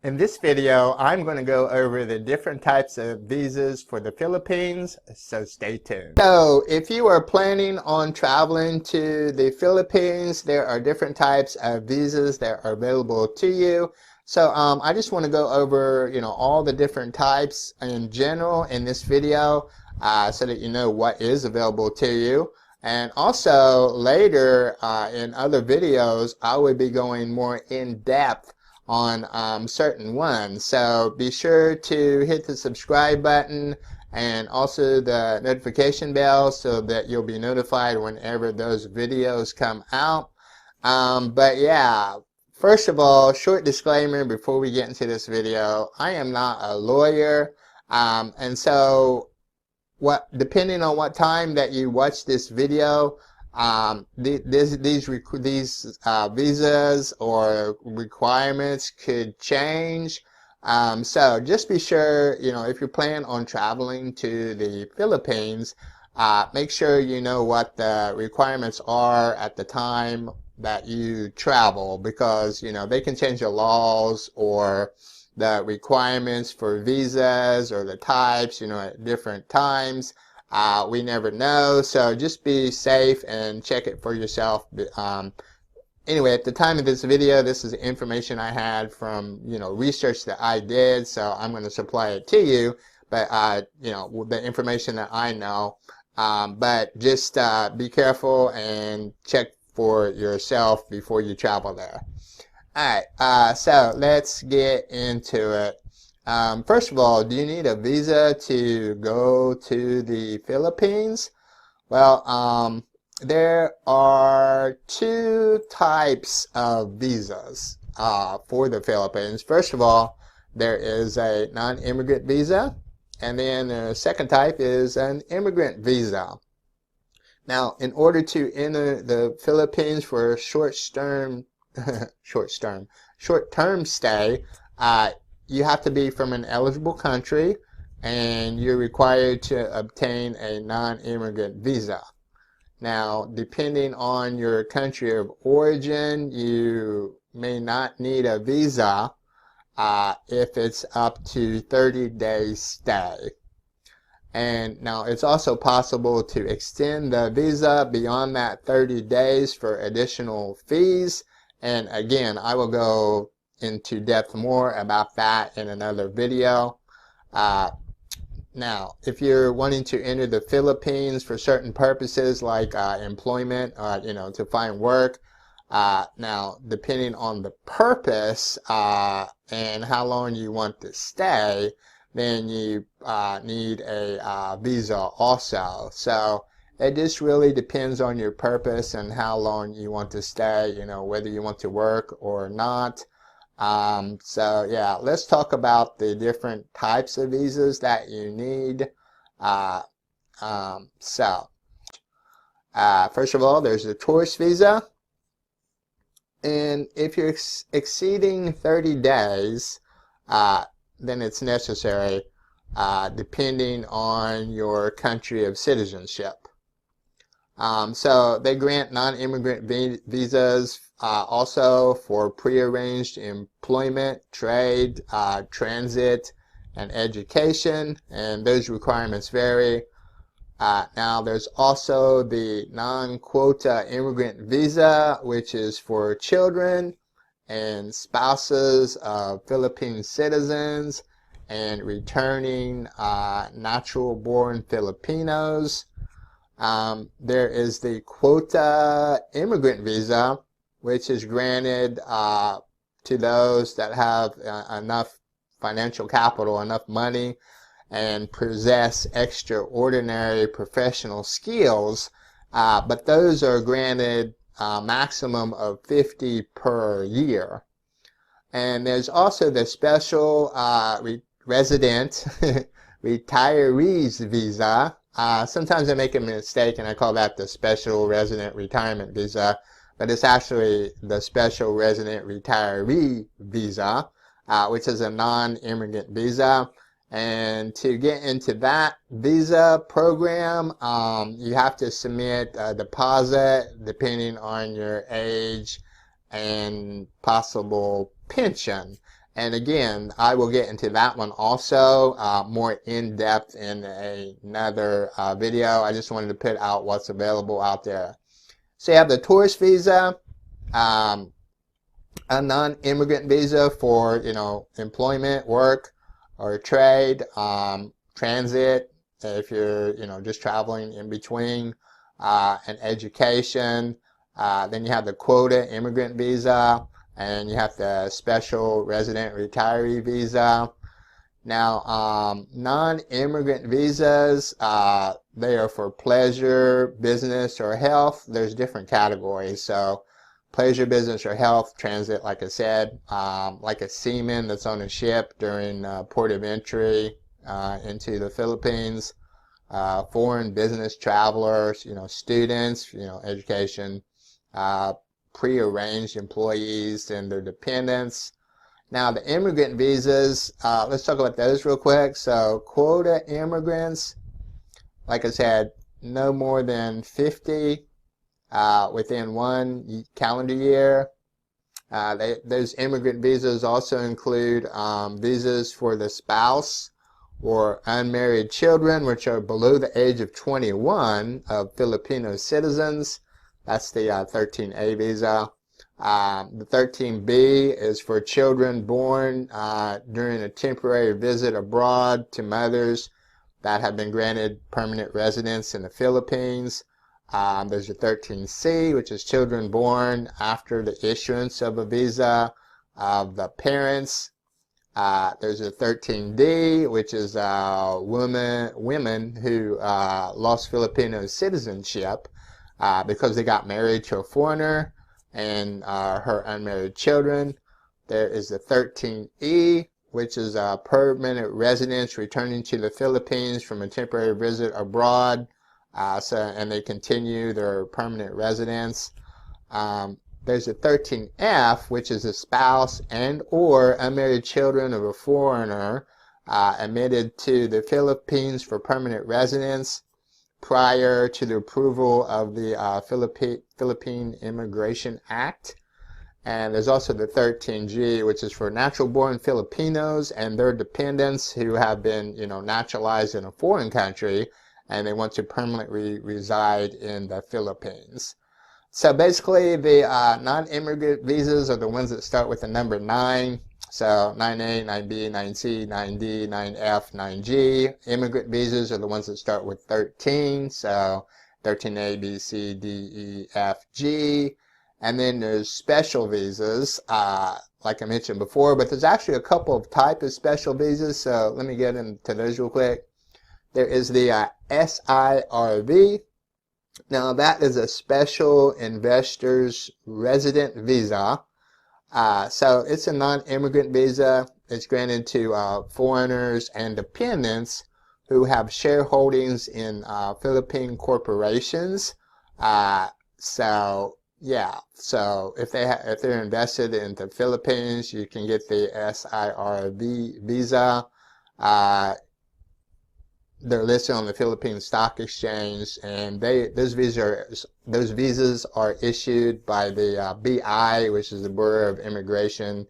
In this video, I'm going to go over the different types of visas for the Philippines, so stay tuned. So, if you are planning on traveling to the Philippines, there are different types of visas that are available to you. So, I just want to go over, all the different types in general in this video, so that you know what is available to you. And also, later in other videos, I will be going more in depth on certain ones. So be sure to hit the subscribe button and also the notification bell so that you'll be notified whenever those videos come out. But yeah, first of all, short disclaimer before we get into this video, I am not a lawyer. And so depending on what time that you watch this video, these visas or requirements could change. So just be sure, if you plan on traveling to the Philippines, make sure you know what the requirements are at the time that you travel, because they can change the laws or the requirements for visas or the types, at different times. We never know, so just be safe and check it for yourself. Anyway, at the time of this video, this is information I had from, research that I did, so I'm going to supply it to you, but, the information that I know. But just be careful and check for yourself before you travel there. Alright, so let's get into it. First of all, do you need a visa to go to the Philippines? Well, there are two types of visas for the Philippines. First of all, there is a non-immigrant visa, and then the second type is an immigrant visa. Now, in order to enter the Philippines for a short-term stay, you have to be from an eligible country, and you're required to obtain a non-immigrant visa. Now, depending on your country of origin, you may not need a visa if it's up to 30 days stay. And now it's also possible to extend the visa beyond that 30 days for additional fees. And again, I will go into depth more about that in another video. Now, if you're wanting to enter the Philippines for certain purposes like employment, to find work, now depending on the purpose and how long you want to stay, then you need a visa also. So it just really depends on your purpose and how long you want to stay, whether you want to work or not. So yeah, let's talk about the different types of visas that you need. First of all, there's the tourist visa. And if you're exceeding 30 days, then it's necessary, depending on your country of citizenship. So they grant non-immigrant visas also for prearranged employment, trade, transit, and education, and those requirements vary. Now there's also the non-quota immigrant visa, which is for children and spouses of Philippine citizens and returning natural-born Filipinos. There is the quota immigrant visa, which is granted to those that have enough financial capital, enough money, and possess extraordinary professional skills, but those are granted maximum of 50 per year. And there's also the special resident retirees visa. Sometimes I make a mistake and I call that the special resident retirement visa, but it's actually the special resident retiree visa, which is a non-immigrant visa. And to get into that visa program, you have to submit a deposit depending on your age and possible pension. And again, I will get into that one also more in depth in another video. I just wanted to put out what's available out there. So you have the tourist visa, a non-immigrant visa for, employment, work, or trade, transit, if you're, just traveling in between, and education. Then you have the quota immigrant visa, and you have the special resident retiree visa. Now, non-immigrant visas, they are for pleasure, business, or health. There's different categories. So pleasure, business, or health, transit, like I said, like a seaman that's on a ship during port of entry into the Philippines, foreign business travelers, students, education, pre-arranged employees and their dependents. Now, the immigrant visas, let's talk about those real quick. So, quota immigrants, like I said, no more than 50 within one calendar year. Those immigrant visas also include visas for the spouse or unmarried children, which are below the age of 21 of Filipino citizens. That's the 13A visa. The 13B is for children born during a temporary visit abroad to mothers that have been granted permanent residence in the Philippines. There's a 13C, which is children born after the issuance of a visa of the parents. There's a 13D, which is women who lost Filipino citizenship because they got married to a foreigner and her unmarried children. There is the 13E, which is permanent residents returning to the Philippines from a temporary visit abroad, and they continue their permanent residence. There's a 13F, which is a spouse and or unmarried children of a foreigner admitted to the Philippines for permanent residence prior to the approval of the Philippine Immigration Act. And there's also the 13G, which is for natural-born Filipinos and their dependents who have been, naturalized in a foreign country and they want to permanently reside in the Philippines. So basically, the non-immigrant visas are the ones that start with the number 9. So 9A, 9B, 9C, 9D, 9F, 9G. Immigrant visas are the ones that start with 13. So 13A, B, C, D, E, F, G. And then there's special visas, like I mentioned before, but there's actually a couple of types of special visas. So let me get into those real quick. There is the SIRV. Now that is a special investor's resident visa. So it's a non-immigrant visa. It's granted to foreigners and dependents who have shareholdings in Philippine corporations. So if they're invested in the Philippines, you can get the SIRV visa. They're listed on the Philippine Stock Exchange, and those visas are issued by the BI, which is the Bureau of Immigration,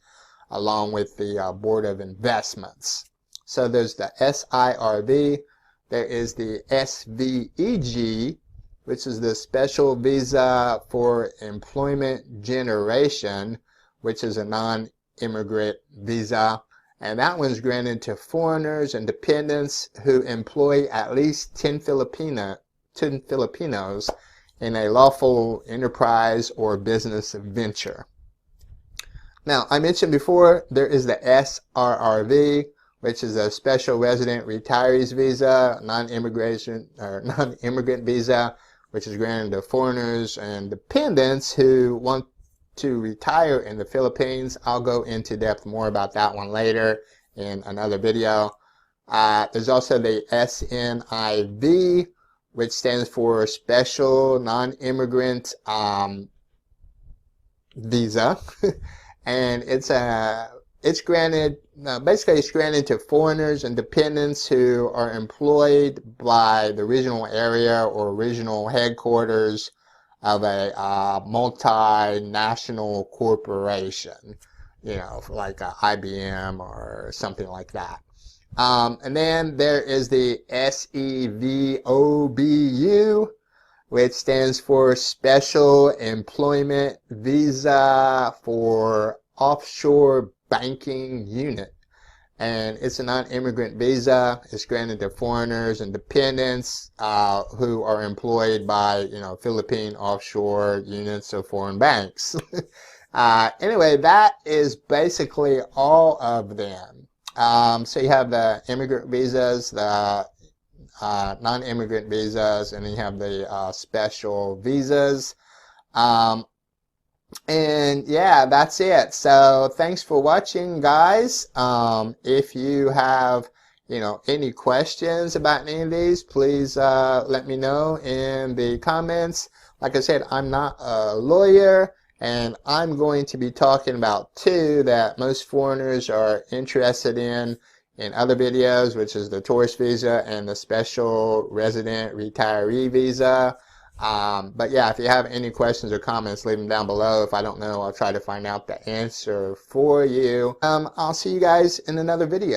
along with the Board of Investments. So there's the SIRV. There is the SVEG, which is the Special Visa for Employment Generation, which is a non-immigrant visa. And that one's granted to foreigners and dependents who employ at least 10 Filipinos in a lawful enterprise or business venture. Now, I mentioned before, there is the SRRV, which is a Special Resident Retirees Visa, non-immigrant visa, which is granted to foreigners and dependents who want to retire in the Philippines. I'll go into depth more about that one later in another video. There's also the SNIV, which stands for Special Non-Immigrant Visa, and it's granted to foreigners and dependents who are employed by the regional area or regional headquarters of a multinational corporation. you know, for like IBM or something like that. And then there is the SEVOBU, which stands for Special Employment Visa for Offshore Banking Unit. And it's a non-immigrant visa. It's granted to foreigners and dependents who are employed by, you know, Philippine offshore units of foreign banks. Anyway, that is basically all of them. So you have the immigrant visas, the non-immigrant visas, and then you have the special visas. Um, and yeah, that's it. So thanks for watching, guys. If you have, you know, any questions about any of these, please let me know in the comments. Like I said, I'm not a lawyer, and I'm going to be talking about two that most foreigners are interested in other videos, which is the tourist visa and the special resident retiree visa. But yeah, if you have any questions or comments, leave them down below. If I don't know, I'll try to find out the answer for you. I'll see you guys in another video.